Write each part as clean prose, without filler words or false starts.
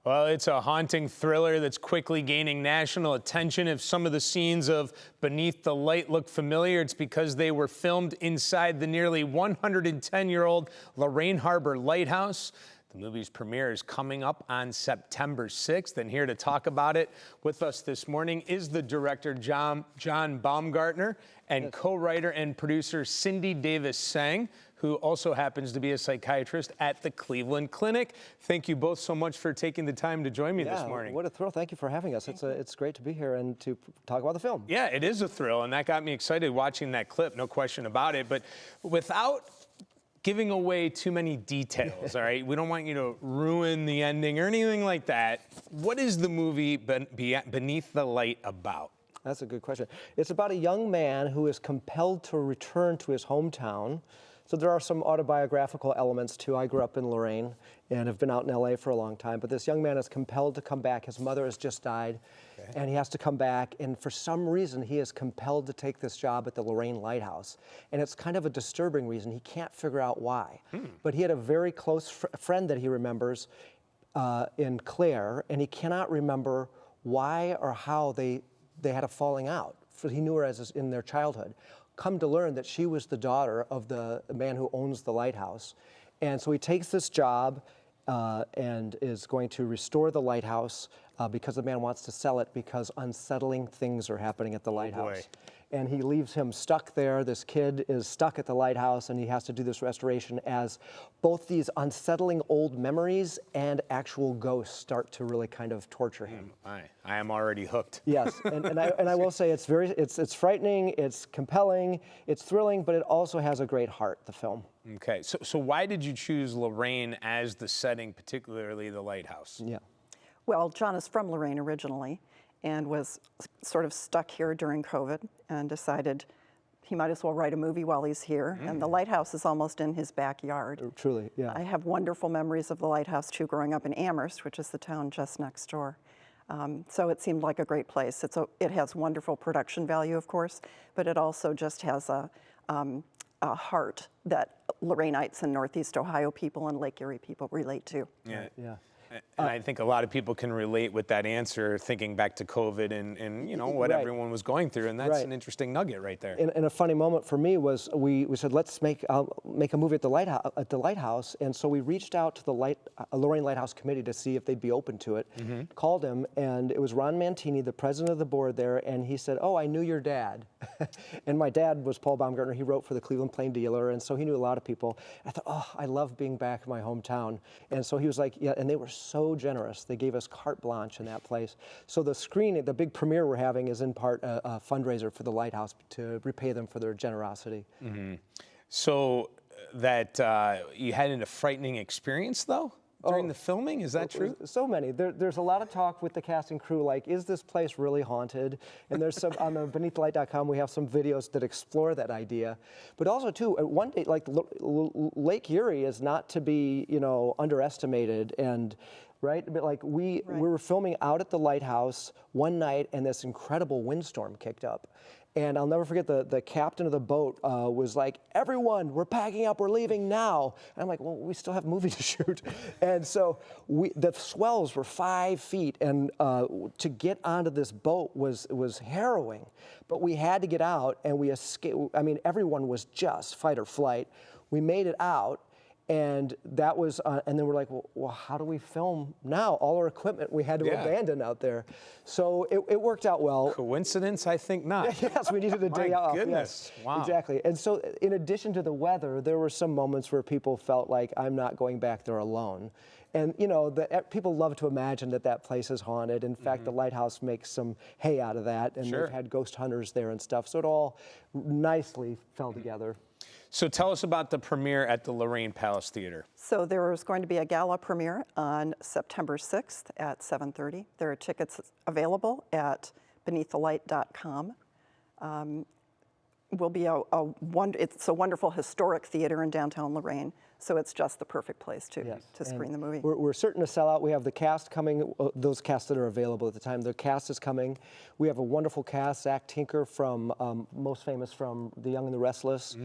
Well, it's a haunting thriller that's quickly gaining national attention. If some of the scenes of Beneath the Light look familiar, it's because they were filmed inside the nearly 110-year-old Lorain Harbor Lighthouse. The movie's premiere is coming up on September 6th, and here to talk about it with us this morning is the director, John Baumgartner, and co-writer and producer Cindy Davis Seng, who also happens to be a psychiatrist at the Cleveland Clinic. Thank you both so much for taking the time to join me this morning. What a thrill. Thank you for having us. It's great to be here and to talk about the film. Yeah, it is a thrill, and that got me excited watching that clip, no question about it. But without giving away too many details, all right? We don't want you to ruin the ending or anything like that. What is the movie Beneath the Light about? That's a good question. It's about a young man who is compelled to return to his hometown. So there are some autobiographical elements too. I grew up in Lorain and have been out in LA for a long time, but this young man is compelled to come back. His mother has just died, and he has to come back, and for some reason he is compelled to take this job at the Lorain Lighthouse. And it's kind of a disturbing reason. He can't figure out why. But he had a very close friend that he remembers in Claire, and he cannot remember why or how they had a falling out. He knew her as in their childhood. Come to learn that she was the daughter of the man who owns the lighthouse. And so he takes this job and is going to restore the lighthouse because the man wants to sell it because unsettling things are happening at the lighthouse. And he leaves him stuck there. This kid is stuck at the lighthouse, and he has to do this restoration as both these unsettling old memories and actual ghosts start to really kind of torture him. I am already hooked. Yes, and I will say it's frightening, it's compelling, it's thrilling, but it also has a great heart, the film. Okay, so why did you choose Lorain as the setting, particularly the lighthouse? Yeah. Well, John is from Lorain originally and was sort of stuck here during COVID and decided he might as well write a movie while he's here. And the lighthouse is almost in his backyard. Truly, yeah. I have wonderful memories of the lighthouse too, growing up in Amherst, which is the town just next door. So it seemed like a great place. It has wonderful production value, of course, but it also just has a heart that Lorainites and Northeast Ohio people and Lake Erie people relate to. Yeah. Yeah. And I think a lot of people can relate with that answer, thinking back to COVID and you know, what everyone was going through, and that's an interesting nugget right there. And a funny moment for me was we said, let's make a movie at the lighthouse, and so we reached out to the Lorain Lighthouse Committee to see if they'd be open to it. Called him, and it was Ron Mantini, the president of the board there, and he said, "Oh, I knew your dad." And my dad was Paul Baumgartner. He wrote for the Cleveland Plain Dealer, and so he knew a lot of people. I thought, oh, I love being back in my hometown. And so he was like, yeah, and they were so generous. They gave us carte blanche in that place. So the screening, the big premiere we're having, is in part a fundraiser for the Lighthouse to repay them for their generosity. So that you had a frightening experience, though, during the filming? Is that true? So many. There's a lot of talk with the cast and crew, like, is this place really haunted? And there's some, on the beneaththelight.com, we have some videos that explore that idea. But also, too, one day, like, Lake Erie is not to be, you know, underestimated. And but like we were filming out at the lighthouse one night, and this incredible windstorm kicked up. And I'll never forget the captain of the boat was like, "Everyone, we're packing up, we're leaving now." And I'm like, well, we still have a movie to shoot. And so the swells were 5 feet, and to get onto this boat was harrowing. But we had to get out, and we escaped. I mean, everyone was just fight or flight. We made it out. And that was, and then we're like, well, how do we film now? All our equipment we had to abandon out there. So it worked out well. Coincidence? I think not. Yes, we needed a day off. My goodness, wow. Exactly. And so in addition to the weather, there were some moments where people felt like, I'm not going back there alone. And you know, people love to imagine that place is haunted. In fact, the lighthouse makes some hay out of that, and they've had ghost hunters there and stuff. So it all nicely fell together. So tell us about the premiere at the Lorain Palace Theater. So there is going to be a gala premiere on September 6th at 7:30. There are tickets available at beneaththelight.com. It's a wonderful historic theater in downtown Lorain. So it's just the perfect place to Yes. screen the movie. We're certain to sell out. We have the cast coming, those casts that are available at the time. The cast is coming. We have a wonderful cast. Zach Tinker, from most famous from The Young and the Restless,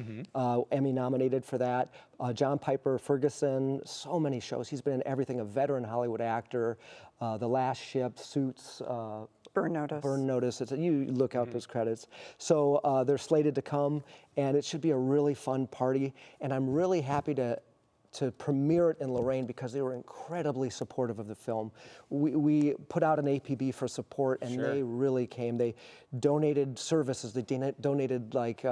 Emmy nominated for that. John Piper Ferguson, so many shows. He's been in everything, a veteran Hollywood actor. The Last Ship, Suits, Burn Notice. Burn Notice. You look out those credits. So they're slated to come, and it should be a really fun party. And I'm really happy to premiere it in Lorain because they were incredibly supportive of the film. We put out an APB for support, and they really came. They donated services. They donated like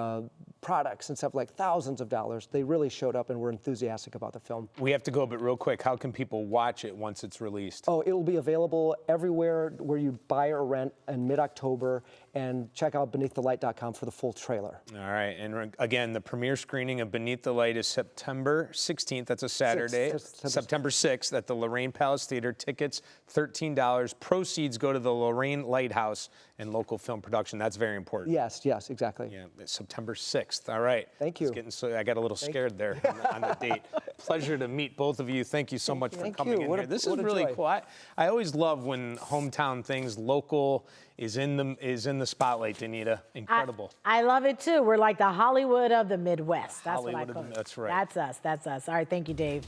products and stuff, like thousands of dollars. They really showed up and were enthusiastic about the film. We have to go, but real quick, how can people watch it once it's released? Oh, it will be available everywhere where you buy or rent in mid-October, and check out beneaththelight.com for the full trailer. All right, and again, the premiere screening of Beneath the Light is September 16th. That's a Saturday. September 6th at the Lorain Palace Theater. Tickets, $13. Proceeds go to the Lorain Lighthouse and local film production. That's very important. Yes, yes, exactly. Yeah, September 6th. All right. Thank you. I got a little scared there on the date. Pleasure to meet both of you. Thank you so much for coming in here. This is really cool. I always love when hometown things, local, is in the spotlight, Danita. Incredible. I love it too. We're like the Hollywood of the Midwest. That's what I call it. That's right. That's us. That's us. All right. Thank you, Dave.